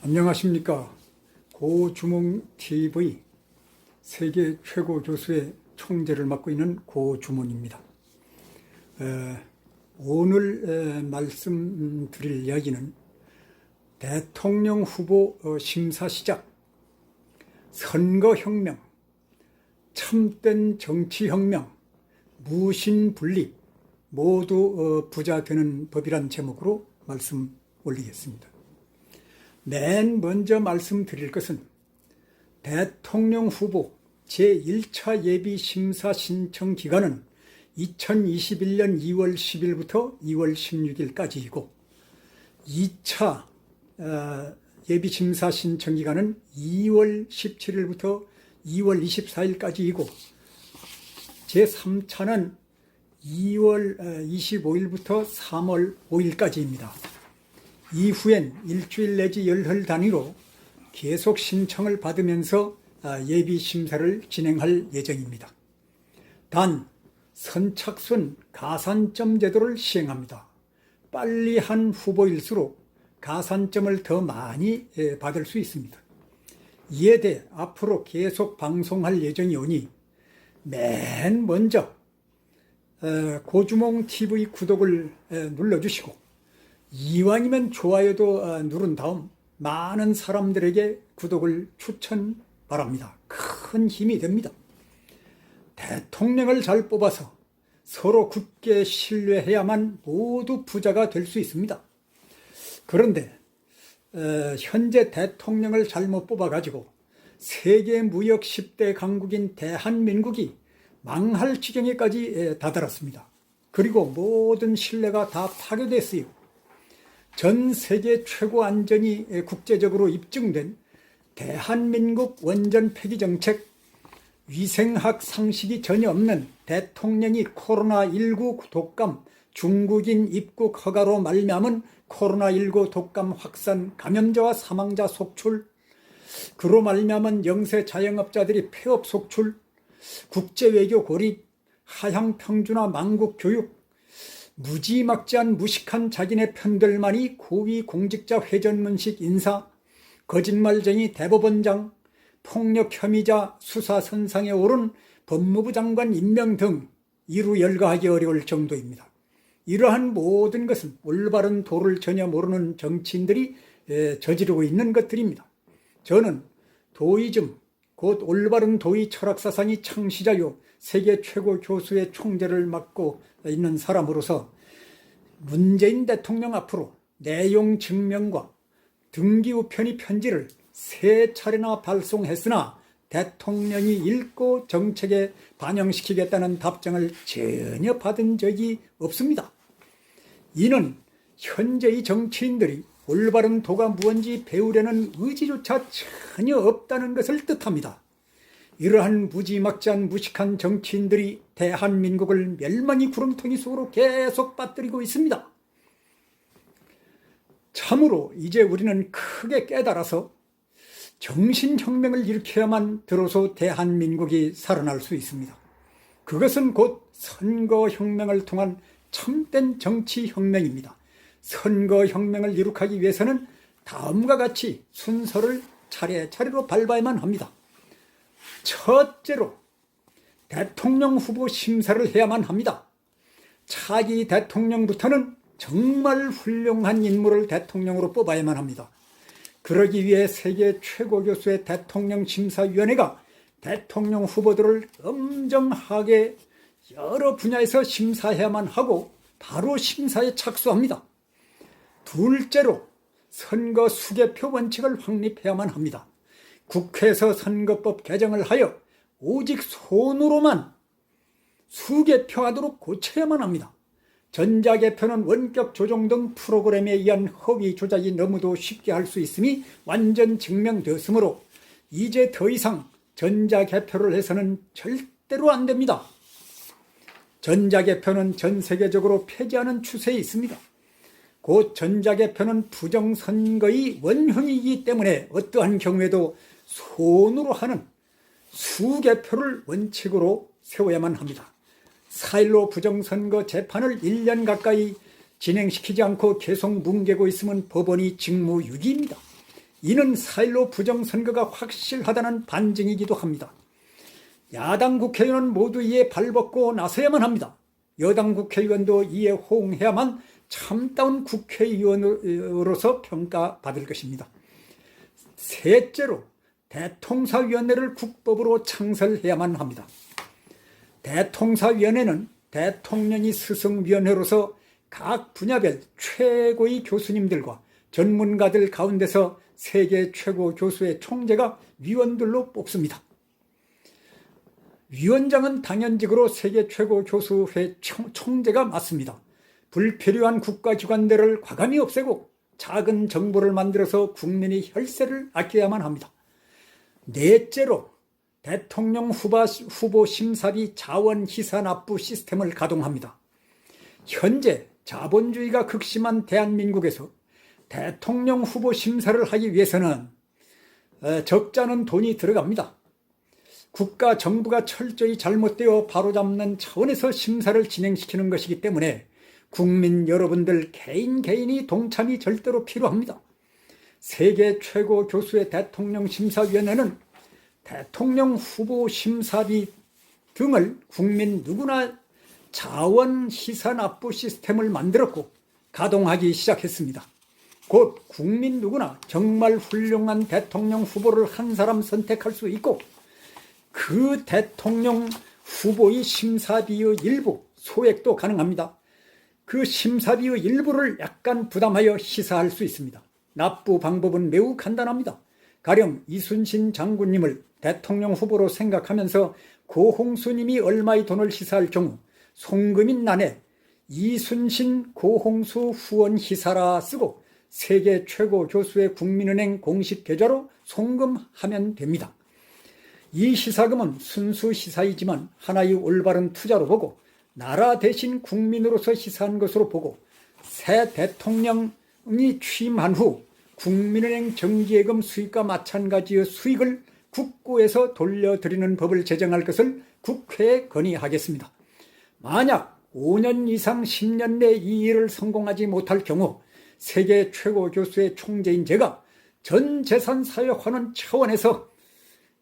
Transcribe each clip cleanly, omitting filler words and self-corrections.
안녕하십니까. 고주몽TV 세계 최고 교수의 총재를 맡고 있는 고주몽입니다. 오늘 말씀드릴 이야기는 대통령 후보 심사 시작, 선거혁명, 참된 정치혁명, 무신분립, 모두 부자 되는 법이란 제목으로 말씀 올리겠습니다. 맨 먼저 말씀드릴 것은 대통령 후보 제1차 예비심사 신청 기간은 2021년 2월 10일부터 2월 16일까지이고 2차 예비심사 신청 기간은 2월 17일부터 2월 24일까지이고 제3차는 2월 25일부터 3월 5일까지입니다. 이후엔 일주일 내지 열흘 단위로 계속 신청을 받으면서 예비심사를 진행할 예정입니다. 단, 선착순 가산점 제도를 시행합니다. 빨리 한 후보일수록 가산점을 더 많이 받을 수 있습니다. 이에 대해 앞으로 계속 방송할 예정이 오니 맨 먼저 고주몽TV 구독을 눌러주시고 이왕이면 좋아요도 누른 다음 많은 사람들에게 구독을 추천 바랍니다. 큰 힘이 됩니다. 대통령을 잘 뽑아서 서로 굳게 신뢰해야만 모두 부자가 될 수 있습니다. 그런데 현재 대통령을 잘못 뽑아가지고 세계무역 10대 강국인 대한민국이 망할 지경에까지 다다랐습니다. 그리고 모든 신뢰가 다 파괴됐어요. 전 세계 최고 안전이 국제적으로 입증된 대한민국 원전 폐기 정책, 위생학 상식이 전혀 없는 대통령이 코로나19 독감 중국인 입국 허가로 말미암은 코로나19 독감 확산 감염자와 사망자 속출, 그로 말미암은 영세 자영업자들이 폐업 속출, 국제외교 고립, 하향 평준화 망국 교육, 무지막지한 무식한 자기네 편들만이 고위 공직자 회전문식 인사, 거짓말쟁이 대법원장, 폭력 혐의자 수사 선상에 오른 법무부 장관 임명 등 이루 열거하기 어려울 정도입니다. 이러한 모든 것은 올바른 도를 전혀 모르는 정치인들이 저지르고 있는 것들입니다. 저는 도이즘, 곧 올바른 도의 철학사상이 창시자요 세계 최고 교수의 총재를 맡고 있는 사람으로서 문재인 대통령 앞으로 내용 증명과 등기우편의 편지를 3차례나 발송했으나 대통령이 읽고 정책에 반영시키겠다는 답장을 전혀 받은 적이 없습니다. 이는 현재의 정치인들이 올바른 도가 무언지 배우려는 의지조차 전혀 없다는 것을 뜻합니다. 이러한 무지막지한 무식한 정치인들이 대한민국을 멸망의 구름통이 속으로 계속 빠뜨리고 있습니다. 참으로 이제 우리는 크게 깨달아서 정신혁명을 일으켜야만 비로소 대한민국이 살아날 수 있습니다. 그것은 곧 선거혁명을 통한 참된 정치혁명입니다. 선거혁명을 이룩하기 위해서는 다음과 같이 순서를 차례차례로 밟아야만 합니다. 첫째로 대통령 후보 심사를 해야만 합니다. 차기 대통령부터는 정말 훌륭한 인물을 대통령으로 뽑아야만 합니다. 그러기 위해 세계 최고 교수의 대통령 심사위원회가 대통령 후보들을 엄정하게 여러 분야에서 심사해야만 하고 바로 심사에 착수합니다. 둘째로 선거 수개표 원칙을 확립해야만 합니다. 국회에서 선거법 개정을 하여 오직 손으로만 수개표하도록 고쳐야만 합니다. 전자개표는 원격 조종 등 프로그램에 의한 허위 조작이 너무도 쉽게 할 수 있음이 완전 증명되었으므로 이제 더 이상 전자개표를 해서는 절대로 안 됩니다. 전자개표는 전 세계적으로 폐지하는 추세에 있습니다. 곧 전자개표는 부정선거의 원흉이기 때문에 어떠한 경우에도 손으로 하는 수개표를 원칙으로 세워야만 합니다. 4.15 부정선거 재판을 1년 가까이 진행시키지 않고 계속 뭉개고 있으면 법원이 직무유기입니다. 이는 4.15 부정선거가 확실하다는 반증이기도 합니다. 야당 국회의원은 모두 이에 발벗고 나서야만 합니다. 여당 국회의원도 이에 호응해야만 참다운 국회의원으로서 평가받을 것입니다. 셋째로 대통사위원회를 국법으로 창설해야만 합니다. 대통사위원회는 대통령이 스승위원회로서 각 분야별 최고의 교수님들과 전문가들 가운데서 세계 최고 교수의 총재가 위원들로 뽑습니다. 위원장은 당연직으로 세계 최고 교수회 총재가 맡습니다. 불필요한 국가기관들을 과감히 없애고 작은 정부를 만들어서 국민의 혈세를 아껴야만 합니다. 넷째로 대통령 후보 심사비 자원 희사 납부 시스템을 가동합니다. 현재 자본주의가 극심한 대한민국에서 대통령 후보 심사를 하기 위해서는 적지 않은 돈이 들어갑니다. 국가 정부가 철저히 잘못되어 바로잡는 차원에서 심사를 진행시키는 것이기 때문에 국민 여러분들 개인이 동참이 절대로 필요합니다. 세계 최고 교수의 대통령 심사위원회는 대통령 후보 심사비 등을 국민 누구나 자원 희사 납부 시스템을 만들었고 가동하기 시작했습니다. 곧 국민 누구나 정말 훌륭한 대통령 후보를 한 사람 선택할 수 있고 그 대통령 후보의 심사비의 일부 소액도 가능합니다. 그 심사비의 일부를 약간 부담하여 희사할 수 있습니다. 납부 방법은 매우 간단합니다. 가령 이순신 장군님을 대통령 후보로 생각하면서 고홍수님이 얼마의 돈을 희사할 경우 송금인 난에 이순신 고홍수 후원 희사라 쓰고 세계 최고 교수의 국민은행 공식 계좌로 송금하면 됩니다. 이 희사금은 순수 희사이지만 하나의 올바른 투자로 보고 나라 대신 국민으로서 희사한 것으로 보고 새 대통령이 취임한 후 국민은행 정기예금 수익과 마찬가지의 수익을 국고에서 돌려드리는 법을 제정할 것을 국회에 건의하겠습니다. 만약 5년 이상 10년 내 이 일을 성공하지 못할 경우 세계 최고 교수의 총재인 제가 전 재산 사역하는 차원에서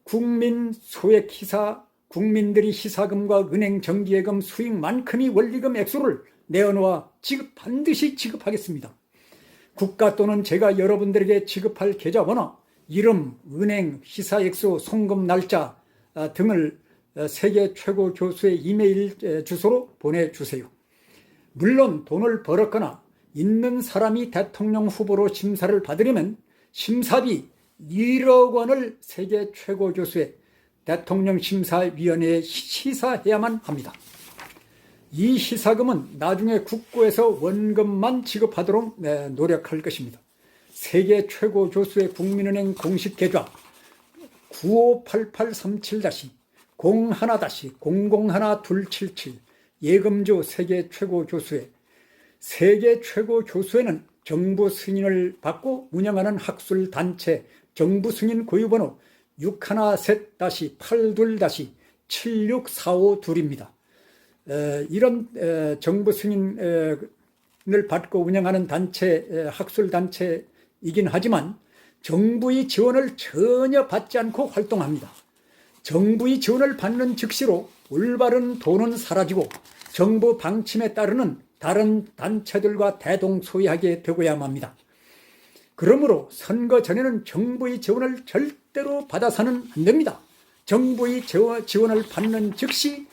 국민 소액 희사, 국민들이 희사금과 은행 정기예금 수익만큼의 원리금 액수를 내어놓아 반드시 지급하겠습니다. 국가 또는 제가 여러분들에게 지급할 계좌번호, 이름, 은행, 희사액수, 송금 날짜 등을 세계 최고 교수의 이메일 주소로 보내주세요. 물론 돈을 벌었거나 있는 사람이 대통령 후보로 심사를 받으려면 심사비 1억 원을 세계 최고 교수의 대통령 심사위원회에 희사해야만 합니다. 이 희사금은 나중에 국고에서 원금만 지급하도록 노력할 것입니다. 세계 최고 교수의 국민은행 공식 계좌 958837-01-001277 예금주 세계 최고 교수회. 세계 최고 교수회는 정부 승인을 받고 운영하는 학술 단체 정부 승인 고유번호 613-82-7645-2입니다. 이런 정부 승인을 받고 운영하는 단체, 학술 단체이긴 하지만 정부의 지원을 전혀 받지 않고 활동합니다. 정부의 지원을 받는 즉시로 올바른 돈은 사라지고 정부 방침에 따르는 다른 단체들과 대동소이하게 되고야만 합니다. 그러므로 선거 전에는 정부의 지원을 절대로 받아서는 안 됩니다. 정부의 지원을 받는 즉시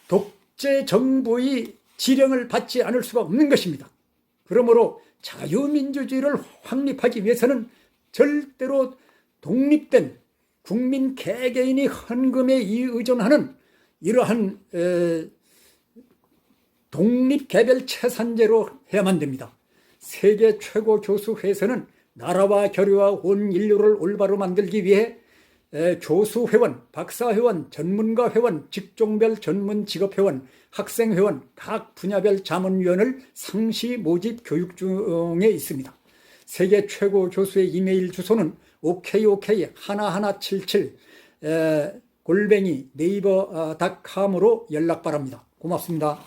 독재 정부의 지령을 받지 않을 수가 없는 것입니다. 그러므로 자유민주주의를 확립하기 위해서는 절대로 독립된 국민 개개인이 헌금에 의존하는 이러한 독립개별 채산제로 해야만 됩니다. 세계 최고 교수회에서는 나라와 교류와 온 인류를 올바로 만들기 위해 교수회원, 박사회원, 전문가회원, 직종별 전문 직업회원, 학생회원, 각 분야별 자문위원을 상시 모집 교육 중에 있습니다. 세계 최고 교수의 이메일 주소는 okok1177 @ 네이버닷컴으로 연락 바랍니다. 고맙습니다.